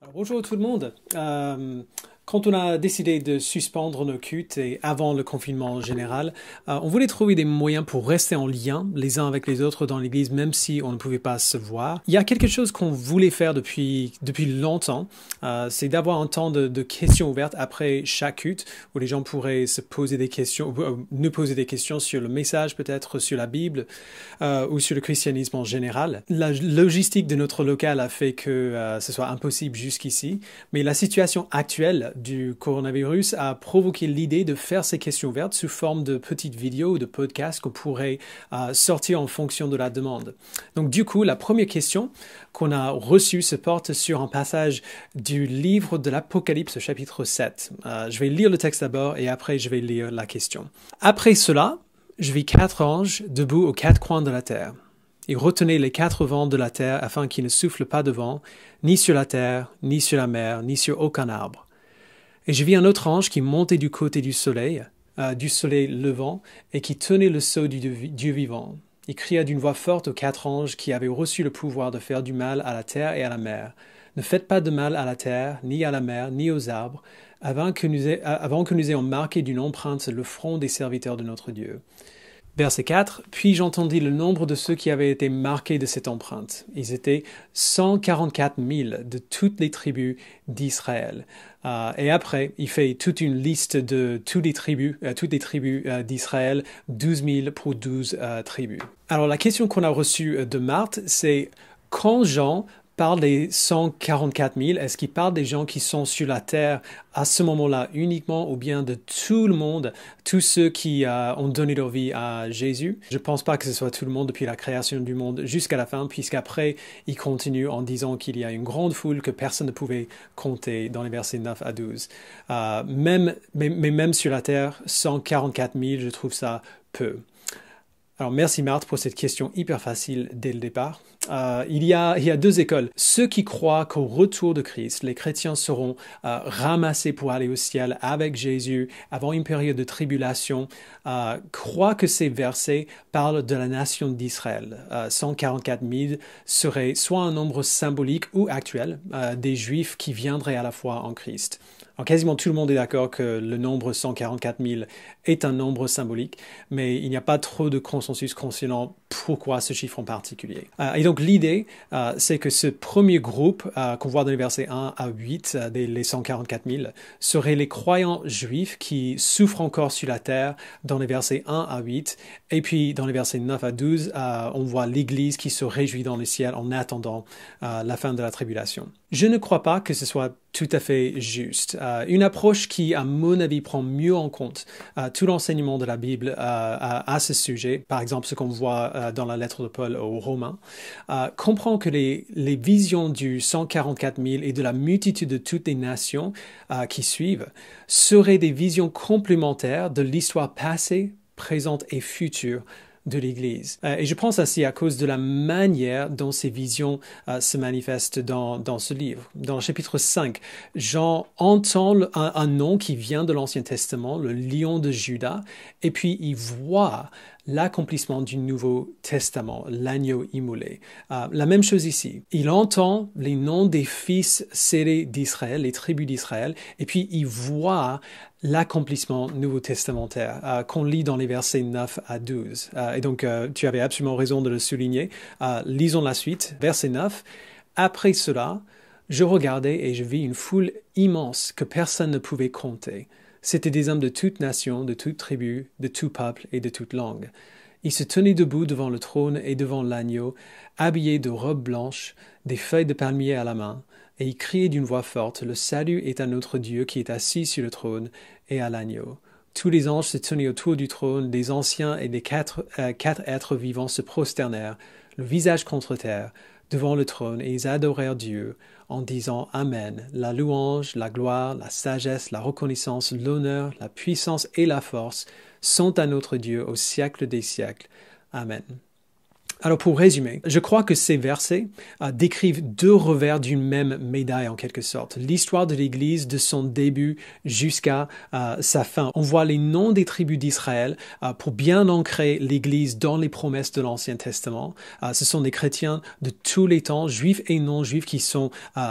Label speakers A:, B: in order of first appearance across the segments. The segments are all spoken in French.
A: Alors, bonjour tout le monde. Quand on a décidé de suspendre nos cultes et avant le confinement général, on voulait trouver des moyens pour rester en lien les uns avec les autres dans l'Église, même si on ne pouvait pas se voir. Il y a quelque chose qu'on voulait faire depuis longtemps, c'est d'avoir un temps de questions ouvertes après chaque culte, où les gens pourraient se poser des questions, nous poser des questions sur le message, peut-être sur la Bible, ou sur le christianisme en général. La logistique de notre local a fait que ce soit impossible jusqu'ici, mais la situation actuelle du coronavirus a provoqué l'idée de faire ces questions ouvertes sous forme de petites vidéos ou de podcasts qu'on pourrait sortir en fonction de la demande. Donc du coup, la première question qu'on a reçue se porte sur un passage du livre de l'Apocalypse, chapitre 7. Je vais lire le texte d'abord et après je vais lire la question. Après cela, je vis 4 anges debout aux 4 coins de la terre. Ils retenaient les 4 vents de la terre afin qu'il ne souffle pas de vent, ni sur la terre, ni sur la mer, ni sur aucun arbre. Et je vis un autre ange qui montait du côté du soleil levant, et qui tenait le sceau du Dieu vivant. Il cria d'une voix forte aux 4 anges qui avaient reçu le pouvoir de faire du mal à la terre et à la mer. Ne faites pas de mal à la terre, ni à la mer, ni aux arbres, avant que nous ayons marqué d'une empreinte le front des serviteurs de notre Dieu. Verset 4. Puis j'entendis le nombre de ceux qui avaient été marqués de cette empreinte. Ils étaient 144 000 de toutes les tribus d'Israël. Et après, il fait toute une liste de toutes les tribus d'Israël, 12 000 pour 12 tribus. Alors la question qu'on a reçue de Marthe, c'est quand Jean parle des 144 000, est-ce qu'il parle des gens qui sont sur la terre à ce moment-là uniquement ou bien de tout le monde, tous ceux qui ont donné leur vie à Jésus? Je ne pense pas que ce soit tout le monde depuis la création du monde jusqu'à la fin, puisqu'après, il continue en disant qu'il y a une grande foule que personne ne pouvait compter dans les versets 9 à 12. Même sur la terre, 144 000, je trouve ça peu. Alors merci Marthe pour cette question hyper facile dès le départ. Il y a 2 écoles. Ceux qui croient qu'au retour de Christ, les chrétiens seront ramassés pour aller au ciel avec Jésus avant une période de tribulation, croient que ces versets parlent de la nation d'Israël. 144 000 serait soit un nombre symbolique ou actuel des Juifs qui viendraient à la foi en Christ. Alors, quasiment tout le monde est d'accord que le nombre 144 000 est un nombre symbolique, mais il n'y a pas trop de consensus concernant pourquoi ce chiffre en particulier. Et donc l'idée, c'est que ce premier groupe qu'on voit dans les versets 1 à 8, les 144 000, seraient les croyants juifs qui souffrent encore sur la terre dans les versets 1 à 8, et puis dans les versets 9 à 12, on voit l'Église qui se réjouit dans le ciel en attendant la fin de la tribulation. Je ne crois pas que ce soit tout à fait juste. Une approche qui, à mon avis, prend mieux en compte tout l'enseignement de la Bible à ce sujet, par exemple ce qu'on voit dans la lettre de Paul aux Romains, comprend que les visions du 144 000 et de la multitude de toutes les nations qui suivent seraient des visions complémentaires de l'histoire passée, présente et future de l'Église. Et je pense ainsi à cause de la manière dont ces visions se manifestent dans ce livre. Dans le chapitre 5, Jean entend un nom qui vient de l'Ancien Testament, le lion de Juda, et puis il voit l'accomplissement du Nouveau Testament, l'agneau immolé. La même chose ici. Il entend les noms des fils scellés d'Israël, les tribus d'Israël, et puis il voit l'accomplissement nouveau-testamentaire qu'on lit dans les versets 9 à 12. Et donc, tu avais absolument raison de le souligner. Lisons la suite. Verset 9. Après cela, je regardais et je vis une foule immense que personne ne pouvait compter. C'étaient des hommes de toute nation, de toute tribu, de tout peuple et de toute langue. Ils se tenaient debout devant le trône et devant l'agneau, habillés de robes blanches, des feuilles de palmier à la main, et ils criaient d'une voix forte, « Le salut est à notre Dieu qui est assis sur le trône et à l'agneau. » Tous les anges se tenaient autour du trône, les anciens et les quatre êtres vivants se prosternèrent, le visage contre terre, devant le trône, et ils adorèrent Dieu en disant Amen. La louange, la gloire, la sagesse, la reconnaissance, l'honneur, la puissance et la force sont à notre Dieu au siècle des siècles. Amen. Alors pour résumer, je crois que ces versets décrivent deux revers d'une même médaille en quelque sorte. L'histoire de l'Église de son début jusqu'à sa fin. On voit les noms des tribus d'Israël pour bien ancrer l'Église dans les promesses de l'Ancien Testament. Ce sont des chrétiens de tous les temps, juifs et non-juifs, qui sont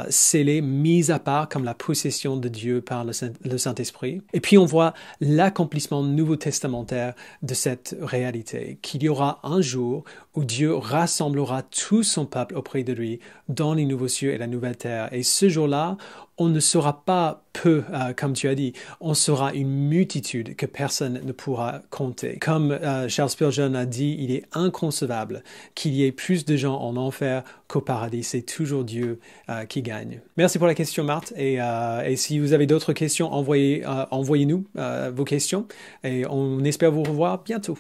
A: scellés, mis à part comme la possession de Dieu par le Saint-Esprit. Et puis on voit l'accomplissement nouveau-testamentaire de cette réalité, qu'il y aura un jour où Dieu rassemblera tout son peuple auprès de lui dans les nouveaux cieux et la nouvelle terre. Et ce jour-là, on ne sera pas peu, comme tu as dit, on sera une multitude que personne ne pourra compter. Comme Charles Spurgeon a dit, il est inconcevable qu'il y ait plus de gens en enfer qu'au paradis. C'est toujours Dieu qui gagne. Merci pour la question, Marthe. Et si vous avez d'autres questions, envoyez-nous vos questions. Et on espère vous revoir bientôt.